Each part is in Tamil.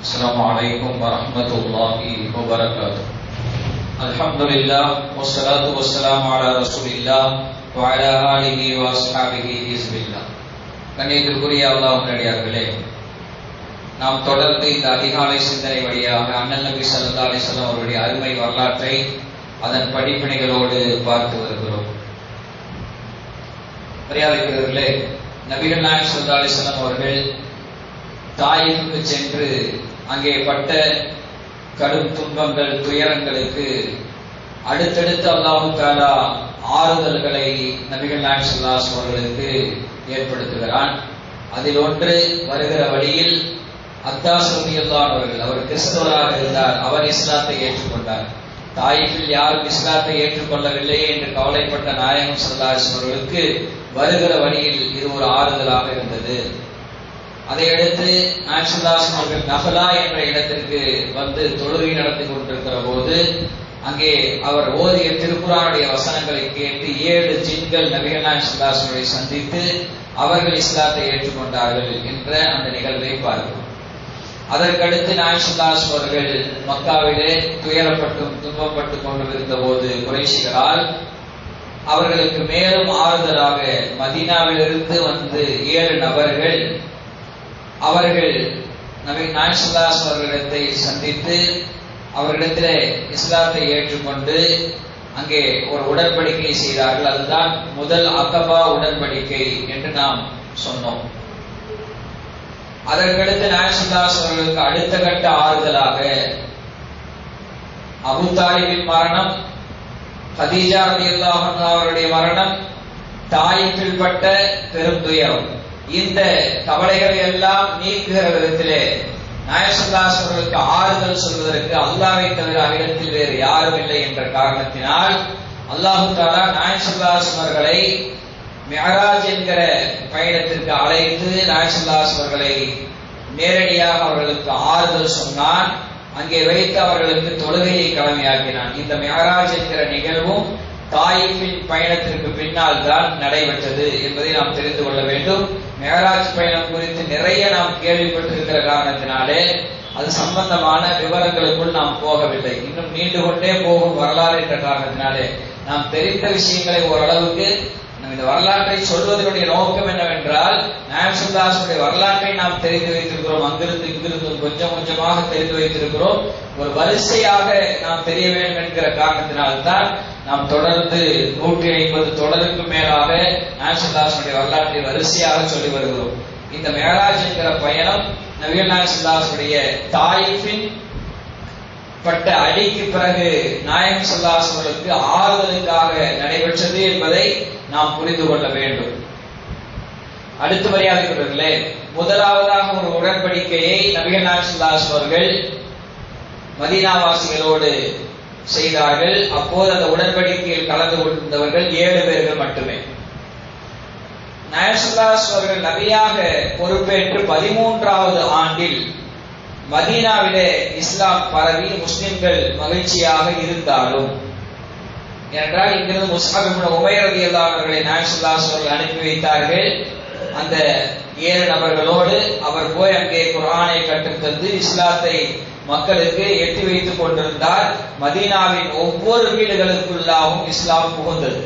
السلام عليكم ورحمة الله وبركاته. الحمد لله والصلاة والسلام على رسول الله وعلى آله وأصحابه حزب الله. கண்ணியத்திற்குரிய அல்லாஹ் நல்லடியார்களே, நாம் தொடர்ந்து இந்த அதிகாலை சிந்தனை வழியாக அண்ணல் நபி ஸல்லல்லாஹு அலைஹி வஸல்லம் அவருடைய அருமை வரலாற்றை அதன் படிப்பினைகளோடு பார்த்து வருகிறோம். மரியாதைக்குரியவர்களே, நபிகள் நாயகம் ஸல்லல்லாஹு அலைஹி வஸல்லம் அவர்கள் தாயிஃபுக்கு சென்று அங்கே பட்ட கடும் துன்பங்கள் துயரங்களுக்கு அடுத்தடுத்து அல்லாஹ் தஆலா ஆறுதல்களை நபிகள் நாயகம் ஸல்லல்லாஹு அலைஹி வஸல்லம் அவர்களுக்கு ஏற்படுத்துகிறான். அதில் ஒன்று, வருகிற வழியில் அத்தாஸ் ரலியல்லாஹு அன்ஹு அவர்கள், அவர் கிறிஸ்தவராக இருந்தார், அவர் இஸ்லாத்தை ஏற்றுக்கொண்டார். தாயிஃபில் யாரும் இஸ்லாத்தை ஏற்றுக்கொள்ளவில்லை என்று கவலைப்பட்ட நாயகம் ஸல்லல்லாஹு அலைஹி வஸல்லம் அவர்களுக்கு வருகிற வழியில் இது ஒரு ஆறுதலாக இருந்தது. அதையடுத்து நாயகம் ஸல்லல்லாஹு அலைஹி வஸல்லம் அவர்கள் நஹ்லா என்ற இடத்திற்கு வந்து தொழுகை நடத்தி கொண்டிருக்கிற போது அங்கே அவர் ஓதிய திருக்குர்ஆனுடைய வசனங்களை கேட்டு 7 ஜின்கள் நபிகள் நாயகம் ஸல்லல்லாஹு அலைஹி வஸல்லம் சந்தித்து அவர்கள் இஸ்லாத்தை ஏற்றுக்கொண்டார்கள் என்ற அந்த நிகழ்வை பார்க்கிறோம். அதற்கடுத்து நாயகம் ஸல்லல்லாஹு அலைஹி வஸல்லம் அவர்கள் மக்காவிலே துயரப்பட்டும் துன்பப்பட்டு கொண்டிருந்த போது குறைஷிகளால் அவர்களுக்கு மேலும் ஆறுதலாக மதீனாவிலிருந்து வந்து 7 நபர்கள் அவர்கள் நபிகள் நாயகம் ஸல்லல்லாஹு அலைஹி வஸல்லம் அவர்களிடத்தை சந்தித்து அவர்களிடத்திலே இஸ்லாத்தை ஏற்றுக்கொண்டு அங்கே ஒரு உடன்படிக்கை செய்தார்கள். அதுதான் முதல் அகபா உடன்படிக்கை என்று நாம் சொன்னோம். அதற்கடுத்து நாயகம் ஸல்லல்லாஹு அலைஹி வஸல்லம் அவர்களுக்கு அடுத்த கட்ட ஆறுதலாக அபூ தாலிபின் மரணம், கதீஜா ரலியல்லாஹு அன்ஹா அவருடைய மரணம், தாயிஃபில் பட்ட பெரும் துயரம், இந்த கவலைகளை எல்லாம் நீக்குகிற விதத்திலே நாயகம் ஸல்லல்லாஹு அலைஹி வஸல்லம் அவர்களுக்கு ஆறுதல் சொல்வதற்கு அல்லாஹ்வை தவிர அகிலத்தில் வேறு யாரும் இல்லை என்ற காரணத்தினால் அல்லாஹ் தஆலா நாயகம் ஸல்லல்லாஹு அலைஹி வஸல்லம் அவர்களை மிஅராஜ் என்கிற பயணத்திற்கு அழைத்து நாயகம் ஸல்லல்லாஹு அலைஹி வஸல்லம் அவர்களை நேரடியாக அவர்களுக்கு ஆறுதல் சொன்னான். அங்கே வைத்து அவர்களுக்கு தொழுகையை கடமையாக்கினான். இந்த மிஅராஜ் என்கிற நிகழ்வும் தாயிஃபின் பயணத்திற்கு பின்னால் தான் நடைபெற்றது என்பதை நாம் தெரிந்து கொள்ள வேண்டும். மிஅராஜ் பயணம் குறித்து நிறைய நாம் கேள்விப்பட்டிருக்கிற காரணத்தினாலே அது சம்பந்தமான விவரங்களுக்குள் நாம் போகவில்லை. இன்னும் நீண்டு கொண்டே போகும் வரலாறு என்ற காரணத்தினாலே நாம் தெரிந்த விஷயங்களை ஓரளவுக்கு இந்த வரலாற்றை சொல்வதனுடைய நோக்கம் என்னவென்றால், நாயகம் ஸல்லல்லாஹு அலைஹி வஸல்லம் வரலாற்றை நாம் தெரிந்து வைத்திருக்கிறோம், அங்கிருந்து இங்கிருந்து கொஞ்சம் கொஞ்சமாக தெரிந்து வைத்திருக்கிறோம். ஒரு வரிசையாக நாம் தெரிய வேண்டும் என்கிற காரணத்தினால்தான் நாம் தொடர்ந்து 150 தொடருக்கு மேலாக நாயகம் ஸல்லல்லாஹு அலைஹி வஸல்லம் வரலாற்றை வரிசையாக சொல்லி வருகிறோம். இந்த மிஅராஜ் என்கிற பயணம் நபிகள் நாயகம் ஸல்லல்லாஹு அலைஹி வஸல்லம் தாயிஃபின் பட்ட அடிக்கு பிறகு நாயகம் ஸல்லல்லாஹு அலைஹி வஸல்லம் அவர்களுக்கு ஆறுதலுக்காக நடைபெற்றது என்பதை நாம் புரிந்து கொள்ள வேண்டும். அடுத்து மரியாதைக்குரியவர்களே, முதலாவதாக ஒரு உடன்படிக்கையை நபிகள் நாயகம் ஸல்லல்லாஹு அலைஹி வஸல்லம் அவர்கள் மதீனாவாசிகளோடு செய்தார்கள். அப்போது அந்த உடன்படிக்கையில் கலந்து கொண்டவர்கள் 7 பேர்கள் மட்டுமே. நாயகம் ஸல்லல்லாஹு அலைஹி வஸல்லம் அவர்கள் நபியாக பொறுப்பேற்று 13வது ஆண்டில் மதீனாவிலே இஸ்லாம் பரவி முஸ்லிம்கள் மகிழ்ச்சியாக இருந்தாலும், என்றால் இங்கிருந்து முஸ்அப் இப்னு உமைர் ரலியல்லாஹு அன்ஹு அவர்களை நாயகம் ஸல்லல்லாஹு அலைஹி வஸல்லம் அனுப்பி வைத்தார்கள். அந்த 7 நபர்களோடு அவர் போய் அங்கே குர்ஆனை கற்றுத்தந்து இஸ்லாத்தை மக்களுக்கு எட்டி வைத்துக் கொண்டிருந்தார். மதீனாவின் ஒவ்வொரு வீடுகளுக்குள்ளாகவும் இஸ்லாம் புகுந்தது.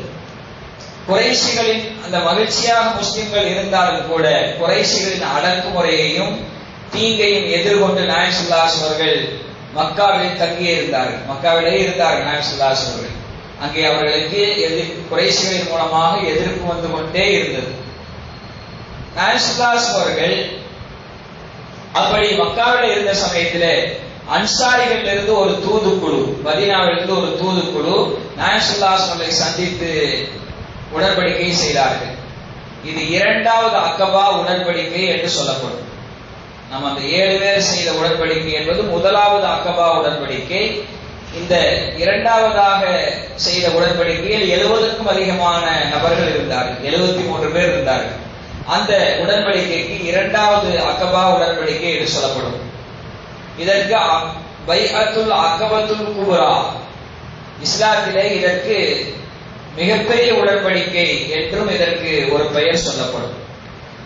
குறைஷிகளின் அந்த மகிழ்ச்சியாக முஸ்லிம்கள் இருந்தாலும் கூட குறைஷிகளின் அடக்குமுறையையும் தீங்கையும் எதிர்கொண்டு நாயகம் ஸல்லல்லாஹு அலைஹி வஸல்லம் அவர்கள் மக்காவில் தங்கியே இருந்தார்கள். மக்காவிலே இருந்தார்கள் நாயகம் ஸல்லல்லாஹு அலைஹி வஸல்லம் அவர்கள். அங்கே அவர்களுக்கு குறைஷிகளின் மூலமாக எதிர்ப்பு வந்து கொண்டே இருந்தது. நாயகம் ஸல்லல்லாஹு அலைஹி வஸல்லம் அவர்கள் அப்படி மக்காவில் இருந்த சமயத்திலே அன்சாரிகள் இருந்து ஒரு தூதுக்குழு, மதீனாவிலிருந்து ஒரு தூதுக்குழு நாயகம் ஸல்லல்லாஹு அலைஹி வஸல்லம் சந்தித்து உடன்படிக்கை செய்தார்கள். இது 2வது அக்கபா உடன்படிக்கை என்று சொல்லப்படும். நம்ம அந்த 7 பேர் செய்த உடன்படிக்கை என்பது முதலாவது அக்கபா உடன்படிக்கை. இந்த 2வதாக செய்த உடன்படிக்கையில் 70க்கும் அதிகமான நபர்கள் இருந்தார்கள், 73 பேர் இருந்தார்கள். அந்த உடன்படிக்கைக்கு 2வது அக்கபா உடன்படிக்கை என்று சொல்லப்படும். இதற்கு பைஅத்துல் அகபத்துல் குப்ரா, இஸ்லாத்திலே இதற்கு மிகப்பெரிய உடன்படிக்கை என்றும் இதற்கு ஒரு பெயர் சொல்லப்படும்.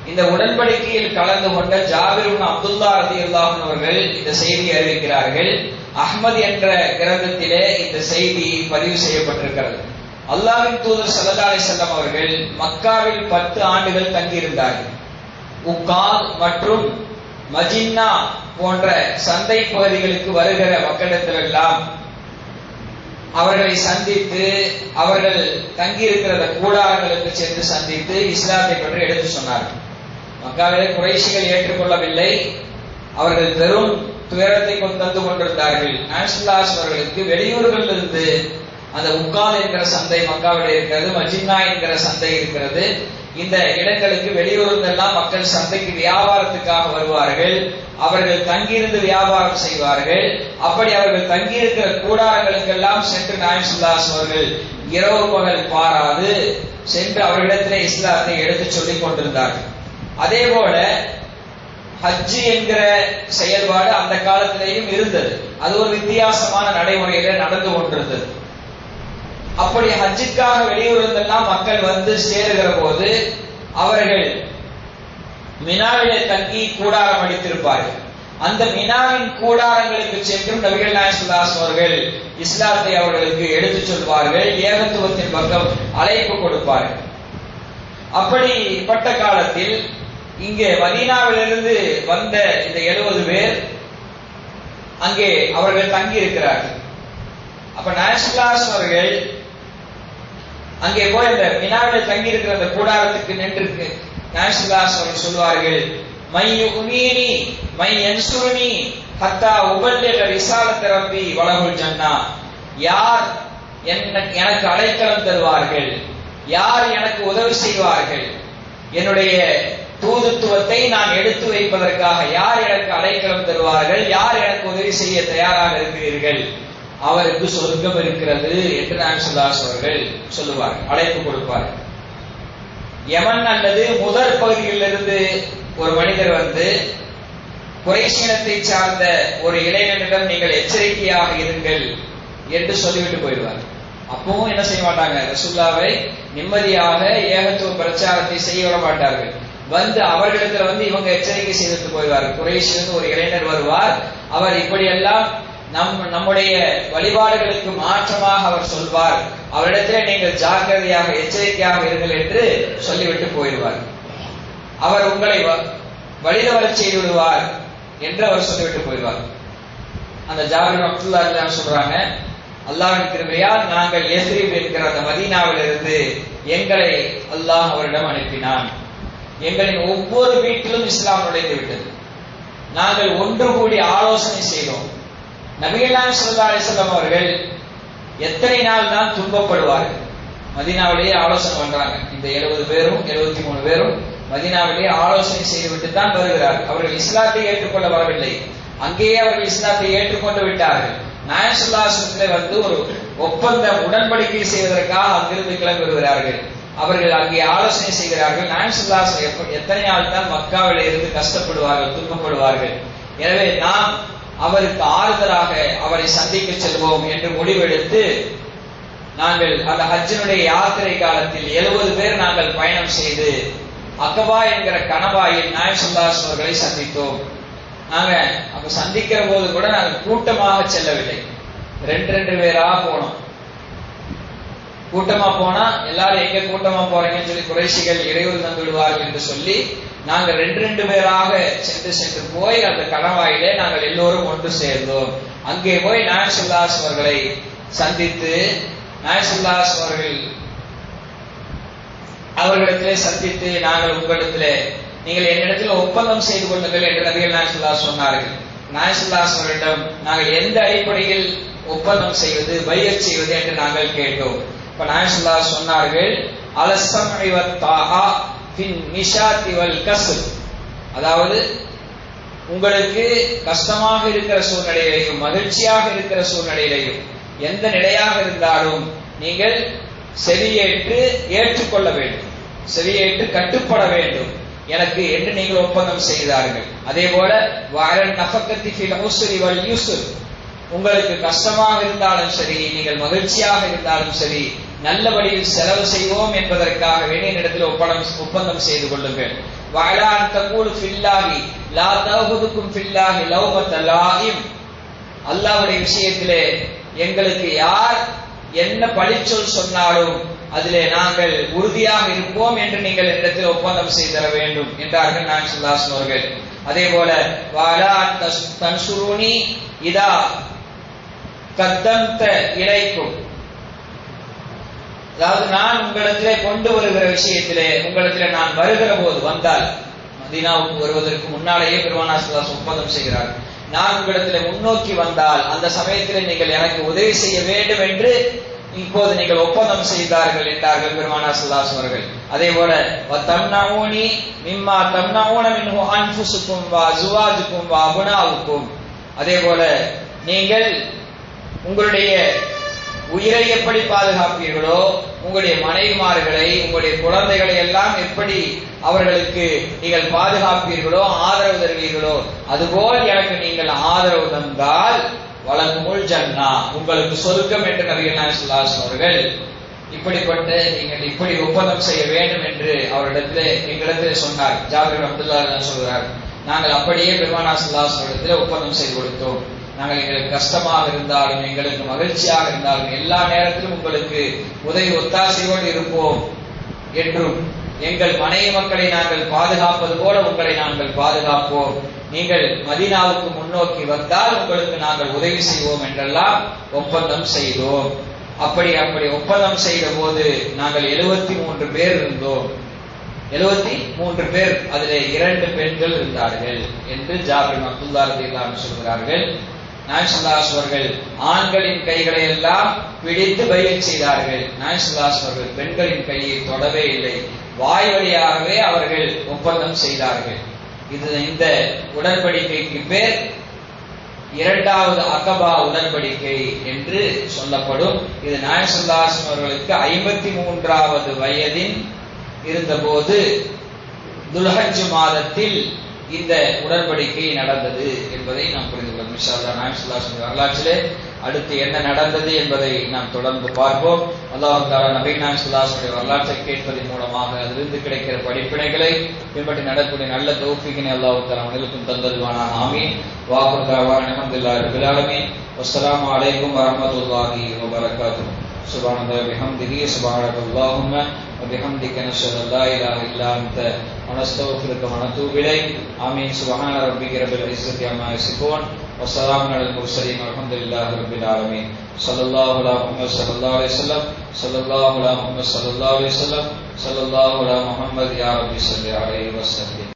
இந்த உடன்படிக்கையில் கலந்து கொண்ட ஜாபிர் இப்னு அப்துல்லா ரலியல்லாஹு அன்ஹு அவர்கள் இந்த செய்தியை அறிவிக்கிறார்கள். அஹ்மத் என்ற கிரந்தத்திலே இந்த செய்தி பதிவு செய்யப்பட்டிருக்கிறது. அல்லாஹ்வின் தூதர் ஸல்லல்லாஹு அலைஹி வஸல்லம் அவர்கள் மக்காவில் 10 ஆண்டுகள் தங்கியிருந்தார்கள். உக்காத் மற்றும் மஜின்னா போன்ற சந்தை பகுதிகளுக்கு வருகிற மக்களிடத்திலெல்லாம் அவர்களை சந்தித்து, அவர்கள் தங்கியிருக்கிற கூடாரங்களுக்கு சென்று சந்தித்து இஸ்லாத்தை பற்றி எடுத்து சொன்னார்கள். மக்காவிலே குறைஷிகள் ஏற்றுக்கொள்ளவில்லை. அவர்கள் பெரும் துயரத்தை தந்து கொண்டிருந்தார்கள். நாயசுல்லாஸ் அவர்களுக்கு வெளியூர்களில் இருந்து அந்த உக்கால் என்கிற சந்தை மக்காவிலே இருக்கிறது, மஜின்னா என்கிற சந்தை இருக்கிறது. இந்த இடங்களுக்கு வெளியூர்களெல்லாம் மக்கள் சந்தைக்கு வியாபாரத்துக்காக வருவார்கள். அவர்கள் தங்கியிருந்து வியாபாரம் செய்வார்கள். அப்படி அவர்கள் தங்கியிருக்கிற கூடாரங்களுக்கெல்லாம் சென்று நாயசுல்லாஸ் அவர்கள் இரவு பகல் பாராது சென்று அவர்களிடத்திலே இஸ்லாத்தை எடுத்து சொல்லிக் கொண்டிருந்தார்கள். அதே போல ஹஜ்ஜி என்கிற செயல்பாடு அந்த காலத்திலேயும் இருந்தது. அது ஒரு வித்தியாசமான நடைமுறையில நடந்து கொண்டிருந்தது. அப்படி ஹஜ்ஜுக்காக வெளியூரிலிருந்தெல்லாம் மக்கள் வந்து சேருகிற போது அவர்கள் மினாவிலே தங்கி கூடாரம் அடித்திருப்பார்கள். அந்த மினாவின் கூடாரங்களுக்கு சென்றும் நபிகள் நாயகம் ஸல்லல்லாஹு அலைஹி வஸல்லம் அவர்கள் இஸ்லாத்தை அவர்களுக்கு எடுத்துச் சொல்வார்கள், ஏகத்துவத்தின் பக்கம் அழைப்பு கொடுப்பார்கள். அப்படிப்பட்ட காலத்தில் இங்கே மதீனாவிலிருந்து வந்த இந்த 70 பேர் அங்கே அவர்கள் தங்கி இருக்கிறார்கள். அப்ப நாயகம் ஸல்லல்லாஹு அலைஹி வஸல்லம் அவர்கள் அங்கே போய் அந்த மினாவில் தங்கி இருக்கிற அந்த கூடாரத்துக்கு நின்று நாயசுல்லாஸ் சொல்வார்கள், மை யுமீனி மை யன்சுருனி ஹத்தா உபல்லிக ரிசாலத் ரப்பி வலகுல் ஜன்னா. யார் எனக்கு அடைக்கலம் தருவார்கள், யார் எனக்கு உதவி செய்வார்கள், என்னுடைய தூதுத்துவத்தை நான் எடுத்து வைப்பதற்காக யார் எனக்கு அடைக்கலம் தருவார்கள், யார் எனக்கு உதவி செய்ய தயாராக இருக்கிறீர்கள், அவருக்கு சொர்க்கம் இருக்கிறது என்று நாயசுல்லாஸ் அவர்கள் சொல்லுவார்கள், அழைப்பு கொடுப்பார்கள். யமன் அல்லது முதற் பகுதியிலிருந்து ஒரு மனிதர் வந்து குறைஷ் இனத்தை சார்ந்த ஒரு இளைஞனிடம் நீங்கள் எச்சரிக்கையாக இருங்கள் என்று சொல்லிவிட்டு போயிடுவார். அப்பவும் என்ன செய்ய மாட்டாங்க, ரசூலுல்லாவை நிம்மதியாக ஏகத்துவ பிரச்சாரத்தை செய்ய விட மாட்டார்கள். வந்து அவர்களிடத்துல வந்து இவங்க எச்சரிக்கை செய்துட்டு போயிடுவார். குறைஷிலிருந்து ஒரு இளைஞர் வருவார், அவர் இப்படியெல்லாம் நம்முடைய வழிபாடுகளுக்கு மாற்றமாக அவர் சொல்வார், அவரிடத்திலே நீங்கள் ஜாக்கிரதையாக எச்சரிக்கையாக இருங்கள் என்று சொல்லிவிட்டு போயிடுவார். அவர் உங்களை வழிதவர செய்து விடுவார் என்று அவர் சொல்லிவிட்டு போயிடுவார். அந்த ஜாபிர் அப்துல்லா எல்லாம் சொல்றாங்க, அல்லாஹ்வின் கிருபையால் நாங்கள் யஸ்ரிப் என்கிற அந்த மதீனாவிலிருந்து எங்களை அல்லாஹ் அவரிடம் அனுப்பினான். எங்களின் ஒவ்வொரு வீட்டிலும் இஸ்லாம் நுழைந்து விட்டது. நாங்கள் ஒன்று கூடி ஆலோசனை செய்தோம். நபிகள் நாயகம் ஸல்லல்லாஹு அலைஹி வஸல்லம் அவர்கள் எத்தனை நாள் தான் துன்பப்படுவார்கள். மதீனாவிலேயே ஆலோசனை பண்றாங்க. இந்த 70 பேரும் 73 பேரும் மதீனாவிலேயே ஆலோசனை செய்துவிட்டு தான் வருகிறார்கள். அவர்கள் இஸ்லாத்தை ஏற்றுக்கொள்ள வரவில்லை, அங்கேயே அவர்கள் இஸ்லாத்தை ஏற்றுக்கொண்டு விட்டார்கள். நாயகம் ஸல்லல்லாஹு அலைஹி வஸல்லம் வந்து ஒரு ஒப்பந்த உடன்படிக்கை செய்வதற்காக அங்கிருந்து கிளம்பி வருகிறார்கள். அவர்கள் அங்கே ஆலோசனை செய்கிறார்கள். நாயகம் ஸல்லல்லாஹு அலைஹி வஸல்லம் எத்தனை நாள் தான் மக்காவிலே இருந்து கஷ்டப்படுவார்கள், துன்பப்படுவார்கள். எனவே நாம் அவருக்கு ஆறுதலாக அவரை சந்திக்க செல்வோம் என்று முடிவெடுத்து நாங்கள் அந்த ஹஜ்ஜினுடைய யாத்திரை காலத்தில் 70 பேர் நாங்கள் பயணம் செய்து அகபா என்கிற கணவாயில் நாயகம் ஸல்லல்லாஹு அலைஹி வஸல்லம் அவர்களை சந்தித்தோம். நாங்க அப்ப சந்திக்கிற போது கூட நாங்கள் கூட்டமாக செல்லவில்லை, 2 பேராக போனோம். கூட்டமா போனா எல்லாரும் எங்க கூட்டமா போறீங்கன்னு சொல்லி குறைஷிகள் இடையூறு தந்து விடுவார்கள் என்று சொல்லி நாங்கள் 2 பேராக சென்று போய் அந்த கணவாயிலே நாங்கள் எல்லோரும் ஒன்று சேர்ந்தோம். அங்கே போய் நாயகம் ஸல்லல்லாஹு அலைஹி வஸல்லம் அவர்களை சந்தித்து நாயகம் ஸல்லல்லாஹு அலைஹி வஸல்லம் அவர்களிடத்திலே சந்தித்து நாங்கள் உங்களிடத்திலே நீங்கள் என்னிடத்தில் ஒப்பந்தம் செய்து கொள்ளுங்கள் என்று நபிகள் நாயகம் ஸல்லல்லாஹு அலைஹி வஸல்லம் சொன்னார்கள். நாயகம் ஸல்லல்லாஹு அலைஹி வஸல்லம் நாங்கள் எந்த அடிப்படையில் ஒப்பந்தம் செய்வது, பைஅத் செய்வது என்று நாங்கள் கேட்டோம். இப்ப நாயகம் ஸல்லல்லாஹு அலைஹி வஸல்லம் சொன்னார்கள், அலஸ்ஸம்இ வத்தாஆ ஃபின் மிஷாத்தி வல் கஸ்ர். அதாவது உங்களுக்கு கஷ்டமாக இருக்கிற சூழ்நிலையிலையும் மகிழ்ச்சியாக இருக்கிற சூழ்நிலையிலையும் எந்த நிலையாக இருந்தாலும் நீங்கள் செவியேற்று ஏற்றுக்கொள்ள வேண்டும், செவியேற்று கட்டுப்பட வேண்டும் எனக்கு என்று நீங்கள் ஒப்பந்தம் செய்தார்கள். அதே போல வஅலன் நஃபகத்தி ஃபில் உஸ்ரி வல் யுஸ்ர், உங்களுக்கு கஷ்டமாக இருந்தாலும் சரி, நீங்கள் மகிழ்ச்சியாக இருந்தாலும் சரி, நல்லபடியில் செலவு செய்வோம் என்பதற்காக வேண்டிய இடத்தில் ஒப்பந்தம் செய்து கொள்ளுங்கள். வஅலா அன் தகூலு ஃபில்லாஹி லா தஅஹுதுக்கும் ஃபில்லாஹி லௌமத லாயிம். அல்லாஹ்வுடைய விஷயத்திலே எங்களுக்கு யார் என்ன பழிச்சொல் சொன்னாலும் அதிலே நாங்கள் உறுதியாக இருப்போம் என்று நீங்கள் இடத்தில் ஒப்பந்தம் செய்து தர வேண்டும் என்றார்கள் நாயகம் ஸல்லல்லாஹு அலைஹி வஸல்லம் அவர்கள். அதே போல வஅலா தன்சுருனி இதா கத்தம்த இலைக்கும், அதாவது நான் உங்களிடத்திலே கொண்டு வருகிற விஷயத்திலே உங்களிடத்திலே நான் வருகிற போது வந்தால், மதீனாவுக்கு வருவதற்கு முன்னாலேயே பெருமானார் ஸல்லல்லாஹு அலைஹி வஸல்லம் ஒப்பந்தம் செய்கிறார், நான் உங்களிடத்திலே முன்னோக்கி வந்தால் அந்த சமயத்திலே நீங்கள் எனக்கு உதவி செய்ய வேண்டும் என்று இப்போது நீங்கள் ஒப்பந்தம் செய்தார்கள் என்றார்கள் பெருமானார் ஸல்லல்லாஹு அலைஹி வஸல்லம் அவர்கள். அதே போல வதம்னஊனி மிம்மா தம்னஊன மின்ஹு அன்ஃபுசுக்கும் வ அஸ்வாஜுக்கும் வ அப்னாவுக்கும், அதே போல நீங்கள் உங்களுடைய உயிரை எப்படி பாதுகாப்பீர்களோ, உங்களுடைய மனைவிமார்களை உங்களுடைய குழந்தைகளை எல்லாம் எப்படி அவர்களுக்கு நீங்கள் பாதுகாப்பீர்களோ ஆதரவு தருவீர்களோ அதுபோல் எனக்கு நீங்கள் ஆதரவு தந்தால் வலக்குமுல் ஜன்னா, உங்களுக்கு சொர்க்கம் என்று நபிகள் நாயகம் ஸல்லல்லாஹு அலைஹி வஸல்லம் அவர்கள் இப்படிப்பட்ட நீங்கள் இப்படி ஒப்பந்தம் செய்ய வேண்டும் என்று அவரிடத்திலே எங்களிடத்திலே சொன்னார். ஜாபிர் அப்துல்லாஹ் சொல்கிறார், நாங்கள் அப்படியே பெருமானார் ஸல்லல்லாஹு அலைஹி வஸல்லம் இடத்திலே ஒப்பந்தம் செய்து கொடுத்தோம். நாங்கள் எங்களுக்கு கஷ்டமாக இருந்தாலும் எங்களுக்கு மகிழ்ச்சியாக இருந்தாலும் எல்லா நேரத்திலும் உங்களுக்கு உதவி ஒத்தாசையோடு இருப்போம் என்றும், எங்கள் மனைவி மக்களை நாங்கள் பாதுகாப்பது போல உங்களை நாங்கள் பாதுகாப்போம், நீங்கள் மதீனாவுக்கு முன்னோக்கி வந்தால் உங்களுக்கு நாங்கள் உதவி செய்வோம் என்றெல்லாம் ஒப்பந்தம் செய்தோம். அப்படி ஒப்பந்தம் செய்த போது நாங்கள் 73 பேர் இருந்தோம். 73 பேர், அதிலே 2 பெண்கள் இருந்தார்கள் என்று ஜாபிர் அப்துல்லாஹ் ரலியல்லாஹு அன்ஹு சொல்கிறார்கள். நாயகம் ஸல்லல்லாஹு அலைஹி அவர்கள் ஆண்களின் கைகளை எல்லாம் பிடித்து பைஅத் செய்தார்கள். நாயகம் ஸல்லல்லாஹு அலைஹி அவர்கள் பெண்களின் கையை தொடவே இல்லை, வாய் வழியாகவே அவர்கள் ஒப்பந்தம் செய்தார்கள். இந்த உடன்படிக்கைக்கு பேர் இரண்டாவது அகபா உடன்படிக்கை என்று சொல்லப்படும். இது நாயகம் ஸல்லல்லாஹு அலைஹி அவர்களுக்கு 53வது வயதின் இருந்தபோது துல்ஹஜ் மாதத்தில் இந்த உடன்படிக்கை நடந்தது என்பதை நாம் புரிந்து கொள்ளும். இன்ஷா அல்லாஹ் நாயகம் ஸல்லல்லாஹு அலைஹி வரலாற்றிலே அடுத்து என்ன நடந்தது என்பதை நாம் தொடர்ந்து பார்ப்போம். அல்லாஹ் தஆலா நபி நாயகம் ஸல்லல்லாஹு அலைஹி வரலாற்றை கேட்பதன் மூலமாக அதிலிருந்து கிடைக்கிற படிப்பினைகளை பின்பற்றி நடக்கூடிய நல்ல தௌஃபீகினை அல்லாஹ் தஆலா அனைவருக்கும் தந்தல்வானாக. ஆமீன். வாஹிரு தஅவானா அல்ஹம்துலில்லாஹி ரப்பில் ஆலமீன். வஸ்ஸலாமு அலைக்கும் வரஹ்மத்துல்லாஹி வபரகாத்துஹு. சுப்ஹானல்லாஹி வபிஹம்திஹி சுப்ஹானல்லாஹும்ம وبحمدك نشهد ان لا اله الا انت ونستغفرك ونتوب اليك. آمين. سبحان ربك رب العزة عما يصفون وسلام على المرسلين والحمد لله رب العالمين. صلى الله على محمد صلى الله عليه وسلم صلى الله على محمد صلى الله عليه وسلم صلى الله على محمد يا رب صل عليه وسلم.